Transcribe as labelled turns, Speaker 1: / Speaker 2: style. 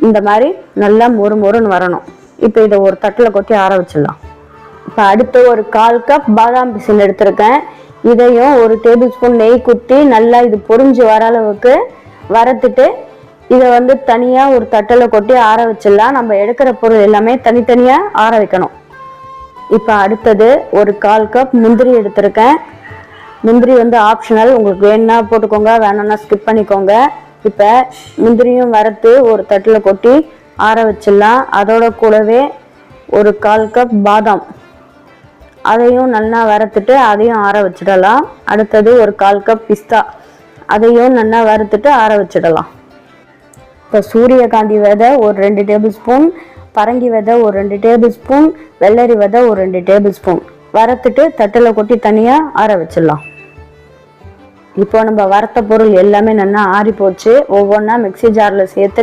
Speaker 1: இந்த மாதிரி நல்லா மொறு மொறுன்னு வரணும். இப்போ இதை ஒரு தட்டில் கொட்டி ஆற வச்சிடலாம். இப்போ அடுத்து ஒரு 1/4 கப் பாதாம் பிசின் எடுத்திருக்கேன். இதையும் ஒரு டேபிள் ஸ்பூன் நெய் குத்தி நல்லா இது பொரிஞ்சு வர அளவுக்கு வறுத்துட்டு இதை தனியாக ஒரு தட்டில் கொட்டி ஆற வச்சிடலாம். நம்ம எடுக்கிற பொருள் எல்லாமே தனித்தனியாக ஆற வைக்கணும். இப்போ அடுத்தது ஒரு 1/4 கப் முந்திரி எடுத்திருக்கேன். முந்திரி ஆப்ஷனல், உங்களுக்கு வேணும்னா போட்டுக்கோங்க, வேணும்னா ஸ்கிப் பண்ணிக்கோங்க. இப்போ முந்திரியும் வறுத்து ஒரு தட்டில் கொட்டி ஆற வச்சிடலாம். அதோட கூடவே ஒரு 1/4 கப் பாதாம் அதையும் நல்லா வறுத்துட்டு அதையும் ஆற வச்சிடலாம். அடுத்தது ஒரு 1/4 கப் பிஸ்தா அதையும் நல்லா வறுத்துட்டு ஆற வச்சிடலாம். இப்போ சூரியகாந்தி விதை ஒரு 2 டேபிள் ஸ்பூன், பரங்கி விதை ஒரு 2 டேபிள் ஸ்பூன், வெள்ளரி விதை ஒரு 2 டேபிள் ஸ்பூன் வறுத்துட்டு தட்டில் கொட்டி தனியாக ஆற வச்சிடலாம். இப்போ நம்ம வறுத்த பொருள் எல்லாமே நல்லா ஆறி போச்சு. ஒவ்வொன்றா மிக்சி ஜாரில் சேர்த்து